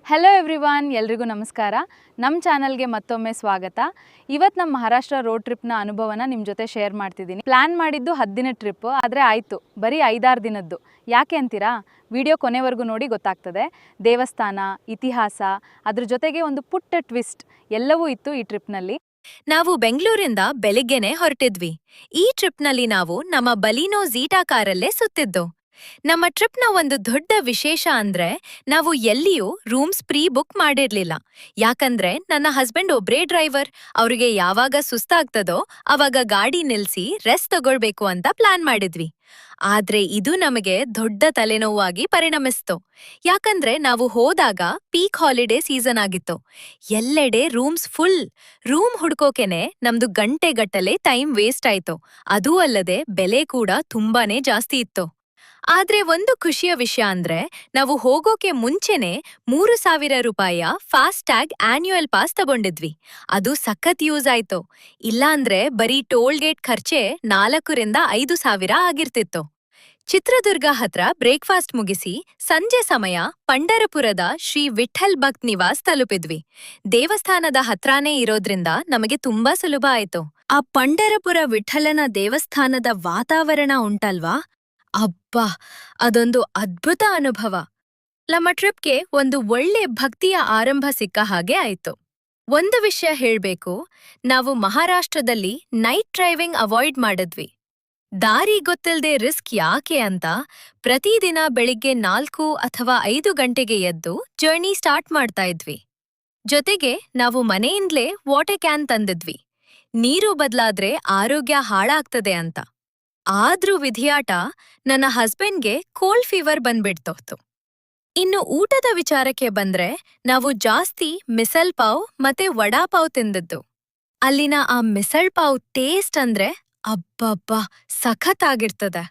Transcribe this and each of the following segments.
Hello everyone, ಎಲ್ರಿಗೂ ನಮಸ್ಕಾರ. ನಮ್ಮ ಚಾನಲ್ಗೆ ಮತ್ತೊಮ್ಮೆ ಸ್ವಾಗತ. ಇವತ್ತು ನಮ್ಮ ಮಹಾರಾಷ್ಟ್ರ ರೋಡ್ ಟ್ರಿಪ್ನ ಅನುಭವನ ನಿಮ್ಮ ಜೊತೆ ಶೇರ್ ಮಾಡ್ತಿದ್ದೀನಿ. ಪ್ಲ್ಯಾನ್ ಮಾಡಿದ್ದು 10 ದಿನದ ಟ್ರಿಪ್ಪು, ಆದರೆ ಆಯಿತು ಬರೀ 5-6 ದಿನದ್ದು. ಯಾಕೆ ಅಂತೀರಾ? ವಿಡಿಯೋ ಕೊನೆವರೆಗೂ ನೋಡಿ ಗೊತ್ತಾಗ್ತದೆ. ದೇವಸ್ಥಾನ, ಇತಿಹಾಸ, ಅದ್ರ ಜೊತೆಗೆ ಒಂದು ಪುಟ್ಟ ಟ್ವಿಸ್ಟ್ ಎಲ್ಲವೂ ಇತ್ತು ಈ ಟ್ರಿಪ್ನಲ್ಲಿ. ನಾವು ಬೆಂಗಳೂರಿಂದ ಬೆಳಿಗ್ಗೆನೆ ಹೊರಟಿದ್ವಿ. ಈ ಟ್ರಿಪ್ನಲ್ಲಿ ನಾವು ನಮ್ಮ ಬಲಿನೋ ಝೀಟಾ ಕಾರಲ್ಲೇ ಸುತ್ತಿದ್ದು. ನಮ್ಮ ಟ್ರಿಪ್ನ ಒಂದು ದೊಡ್ಡ ವಿಶೇಷ ಅಂದ್ರೆ ನಾವು ಎಲ್ಲಿಯೂ ರೂಮ್ಸ್ ಪ್ರೀ ಬುಕ್ ಮಾಡಿರ್ಲಿಲ್ಲ. ಯಾಕಂದ್ರೆ ನನ್ನ ಹಸ್ಬೆಂಡ್ ಒಬ್ರೇ ಡ್ರೈವರ್, ಅವ್ರಿಗೆ ಯಾವಾಗ ಸುಸ್ತಾಗ್ತದೋ ಅವಾಗ ಗಾಡಿ ನಿಲ್ಸಿ ರೆಸ್ಟ್ ತಗೊಳ್ಬೇಕು ಅಂತ ಪ್ಲಾನ್ ಮಾಡಿದ್ವಿ. ಆದ್ರೆ ಇದು ನಮಗೆ ದೊಡ್ಡ ತಲೆನೋವಾಗಿ ಪರಿಣಮಿಸ್ತು. ಯಾಕಂದ್ರೆ ನಾವು ಹೋದಾಗ ಪೀಕ್ ಹಾಲಿಡೇ ಸೀಸನ್ ಆಗಿತ್ತು. ಎಲ್ಲೆಡೆ ರೂಮ್ಸ್ ಫುಲ್. ರೂಮ್ ಹುಡ್ಕೋಕೆನೆ ನಮ್ದು ಗಂಟೆಗಟ್ಟಲೆ ಟೈಮ್ ವೇಸ್ಟ್ ಆಯ್ತು. ಅದೂ ಅಲ್ಲದೆ ಬೆಲೆ ಕೂಡ ತುಂಬಾನೇ ಜಾಸ್ತಿ ಇತ್ತು. ಆದ್ರೆ ಒಂದು ಖುಷಿಯ ವಿಷಯ ಅಂದ್ರೆ ನಾವು ಹೋಗೋಕೆ ಮುಂಚೆನೆ 3,000 ರೂಪಾಯಿಯ ಫಾಸ್ಟ್ ಟ್ಯಾಗ್ ಆನ್ಯುಯಲ್ ಪಾಸ್ ತಗೊಂಡಿದ್ವಿ. ಅದು ಸಖತ್ ಯೂಸ್ ಆಯ್ತು. ಇಲ್ಲಾಂದ್ರೆ ಬರೀ ಟೋಲ್ ಗೇಟ್ ಖರ್ಚೆ 4,000-5,000 ಆಗಿರ್ತಿತ್ತು. ಚಿತ್ರದುರ್ಗ ಹತ್ರ ಬ್ರೇಕ್ಫಾಸ್ಟ್ ಮುಗಿಸಿ ಸಂಜೆ ಸಮಯ ಪಂಢರಪುರದ ಶ್ರೀ ವಿಠ್ಠಲ್ ಭಕ್ತ್ ನಿವಾಸ್ ತಲುಪಿದ್ವಿ. ದೇವಸ್ಥಾನದ ಹತ್ರಾನೇ ಇರೋದ್ರಿಂದ ನಮಗೆ ತುಂಬಾ ಸುಲಭ ಆಯ್ತು. ಆ ಪಂಢರಪುರ ವಿಠ್ಠಲನ ದೇವಸ್ಥಾನದ ವಾತಾವರಣ ಉಂಟಲ್ವಾ, ಅಬ್ಬಾ, ಅದೊಂದು ಅದ್ಭುತ ಅನುಭವ. ನಮ್ಮ ಟ್ರಿಪ್ಗೆ ಒಂದು ಒಳ್ಳೆ ಭಕ್ತಿಯ ಆರಂಭ ಸಿಕ್ಕ ಹಾಗೆ ಆಯ್ತು. ಒಂದು ವಿಷಯ ಹೇಳ್ಬೇಕು, ನಾವು ಮಹಾರಾಷ್ಟ್ರದಲ್ಲಿ ನೈಟ್ ಡ್ರೈವಿಂಗ್ ಅವಾಯ್ಡ್ ಮಾಡಿದ್ವಿ. ದಾರಿ ಗೊತ್ತಿಲ್ದೆ ರಿಸ್ಕ್ ಯಾಕೆ ಅಂತ ಪ್ರತಿದಿನ ಬೆಳಿಗ್ಗೆ 4 ಅಥವಾ 5 ಗಂಟೆಗೆ ಎದ್ದು ಜರ್ನಿ ಸ್ಟಾರ್ಟ್ ಮಾಡ್ತಾ ಇದ್ವಿ. ಜೊತೆಗೆ ನಾವು ಮನೆಯಿಂದಲೇ ವಾಟರ್ ಕ್ಯಾನ್ ತಂದಿದ್ವಿ, ನೀರು ಬದಲಾದ್ರೆ ಆರೋಗ್ಯ ಹಾಳಾಗ್ತದೆ ಅಂತ. ಆದ್ರೂ ವಿಧಿಯಾಟ, ನನ್ನ ಹಸ್ಬೆಂಡ್ಗೆ ಕೋಲ್ಡ್ ಫೀವರ್ ಬಂದ್ಬಿಡ್ತೋತು. ಇನ್ನು ಊಟದ ವಿಚಾರಕ್ಕೆ ಬಂದ್ರೆ ನಾವು ಜಾಸ್ತಿ ಮಿಸಲ್ ಪಾವ್ ಮತ್ತೆ ವಡಾಪಾವ್ ತಿಂದಿದ್ದು. ಅಲ್ಲಿನ ಆ ಮಿಸಲ್ ಪಾವ್ ಟೇಸ್ಟ್ ಅಂದ್ರೆ ಅಬ್ಬಬ್ಬಾ, ಸಖತ್ ಆಗಿರ್ತದೆ.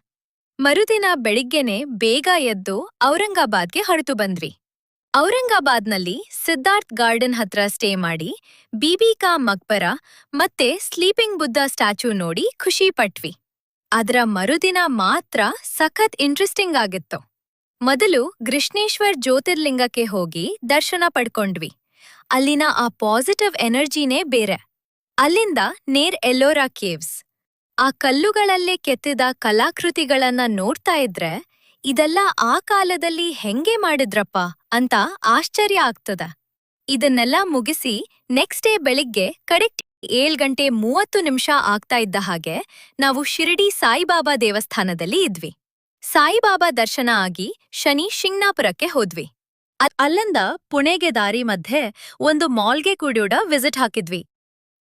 ಮರುದಿನ ಬೆಳಿಗ್ಗೆನೆ ಬೇಗ ಎದ್ದು ಔರಂಗಾಬಾದ್ಗೆ ಹೊರಟು ಬಂದ್ವಿ. ಔರಂಗಾಬಾದ್ನಲ್ಲಿ ಸಿದ್ಧಾರ್ಥ್ ಗಾರ್ಡನ್ ಹತ್ರ ಸ್ಟೇ ಮಾಡಿ ಬೀಬಿ ಕಾ ಮಕ್ಬರ ಮತ್ತೆ ಸ್ಲೀಪಿಂಗ್ ಬುದ್ಧ ಸ್ಟ್ಯಾಚ್ಯೂ ನೋಡಿ ಖುಷಿ ಪಟ್ವಿ. ಅದರ ಮರುದಿನ ಮಾತ್ರ ಸಖತ್ ಇಂಟ್ರೆಸ್ಟಿಂಗ್ ಆಗಿತ್ತು. ಮೊದಲು ಕೃಷ್ಣೇಶ್ವರ್ ಜ್ಯೋತಿರ್ಲಿಂಗಕ್ಕೆ ಹೋಗಿ ದರ್ಶನ ಪಡ್ಕೊಂಡ್ವಿ. ಅಲ್ಲಿನ ಆ ಪಾಸಿಟಿವ್ ಎನರ್ಜಿನೇ ಬೇರೆ. ಅಲ್ಲಿಂದ ನೇರ್ ಎಲ್ಲೋರಾ ಕೇವ್ಸ್. ಆ ಕಲ್ಲುಗಳಲ್ಲೇ ಕೆತ್ತಿದ ಕಲಾಕೃತಿಗಳನ್ನ ನೋಡ್ತಾ ಇದ್ರೆ ಇದೆಲ್ಲ ಆ ಕಾಲದಲ್ಲಿ ಹೆಂಗೆ ಮಾಡಿದ್ರಪ್ಪ ಅಂತ ಆಶ್ಚರ್ಯ ಆಗ್ತದ. ಇದನ್ನೆಲ್ಲ ಮುಗಿಸಿ ನೆಕ್ಸ್ಟ್ ಡೇ ಬೆಳಿಗ್ಗೆ ಕರೆಕ್ಟ್ 7:30 ಆಗ್ತಾ ಇದ್ದ ಹಾಗೆ ನಾವು ಶಿರಡಿ ಸಾಯಿಬಾಬಾ ದೇವಸ್ಥಾನದಲ್ಲಿ ಇದ್ವಿ. ಸಾಯಿಬಾಬಾ ದರ್ಶನ ಆಗಿ ಶನಿ ಶಿಂಗ್ನಾಪುರಕ್ಕೆ ಹೋದ್ವಿ. ಅಲ್ಲಿಂದ ಪುಣೆಗೆ ದಾರಿ ಮಧ್ಯೆ ಒಂದು ಮಾಲ್ಗೆ ಕೂಡ ವಿಸಿಟ್ ಹಾಕಿದ್ವಿ.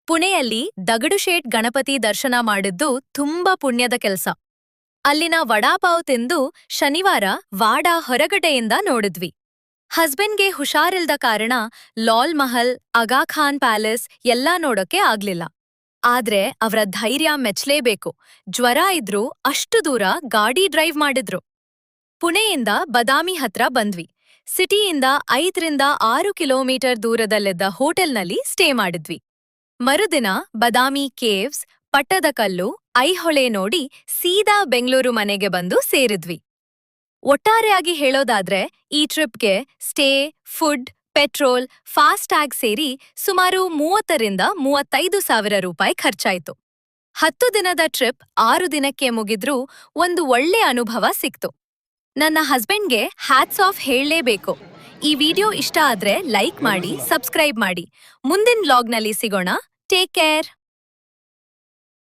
ಪುಣೆಯಲ್ಲಿ ದಗಡುಶೇಟ್ ಗಣಪತಿ ದರ್ಶನ ಮಾಡಿದ್ದು ತುಂಬಾ ಪುಣ್ಯದ ಕೆಲ್ಸ. ಅಲ್ಲಿನ ವಡಾಪಾವ್ ತಿಂದು ಶನಿವಾರ ವಾಡ ಹೊರಗಡೆಯಿಂದ ನೋಡಿದ್ವಿ. ಹಸ್ಬೆಂಡ್ಗೆ ಹುಷಾರಿಲ್ದ ಕಾರಣ ಲಾಲ್ ಮಹಲ್, ಆಗಾ ಖಾನ್ ಪ್ಯಾಲೇಸ್ ಎಲ್ಲಾ ನೋಡೋಕೆ ಆಗ್ಲಿಲ್ಲ. ಆದ್ರೆ ಅವರ ಧೈರ್ಯ ಮೆಚ್ಲೇಬೇಕು. ಜ್ವರ ಇದ್ರೂ ಅಷ್ಟು ದೂರ ಗಾಡಿ ಡ್ರೈವ್ ಮಾಡಿದ್ರು. ಪುಣೆಯಿಂದ ಬದಾಮಿ ಹತ್ರ ಬಂದ್ವಿ. ಸಿಟಿಯಿಂದ 5-6 ಕಿಲೋಮೀಟರ್ ದೂರದಲ್ಲಿದ್ದ ಹೋಟೆಲ್ನಲ್ಲಿ ಸ್ಟೇ ಮಾಡಿದ್ವಿ. ಮರುದಿನ ಬದಾಮಿ ಕೇವ್ಸ್, ಪಟ್ಟದಕಲ್ಲು, ಐಹೊಳೆ ನೋಡಿ ಸೀದಾ ಬೆಂಗಳೂರು ಮನೆಗೆ ಬಂದು ಸೇರಿದ್ವಿ. ಒಟ್ಟಾರೆಯಾಗಿ ಹೇಳೋದಾದ್ರೆ ಈ ಟ್ರಿಪ್ಗೆ stay, food, petrol, fast tag ಸೇರಿ ಸುಮಾರು 30,000-35,000 ರೂಪಾಯಿ ಖರ್ಚಾಯ್ತು. 10 ದಿನದ ಟ್ರಿಪ್ 6 ದಿನಕ್ಕೆ ಮುಗಿದ್ರೂ ಒಂದು ಒಳ್ಳೆ ಅನುಭವ ಸಿಕ್ತು. ನನ್ನ ಹಸ್ಬೆಂಡ್ಗೆ ಹ್ಯಾಟ್ಸ್ ಆಫ್ ಹೇಳಲೇಬೇಕು. ಈ ವಿಡಿಯೋ ಇಷ್ಟ ಆದ್ರೆ ಲೈಕ್ ಮಾಡಿ, ಸಬ್ಸ್ಕ್ರೈಬ್ ಮಾಡಿ. ಮುಂದಿನ ವ್ಲಾಗ್ನಲ್ಲಿ ಸಿಗೋಣ. Take care.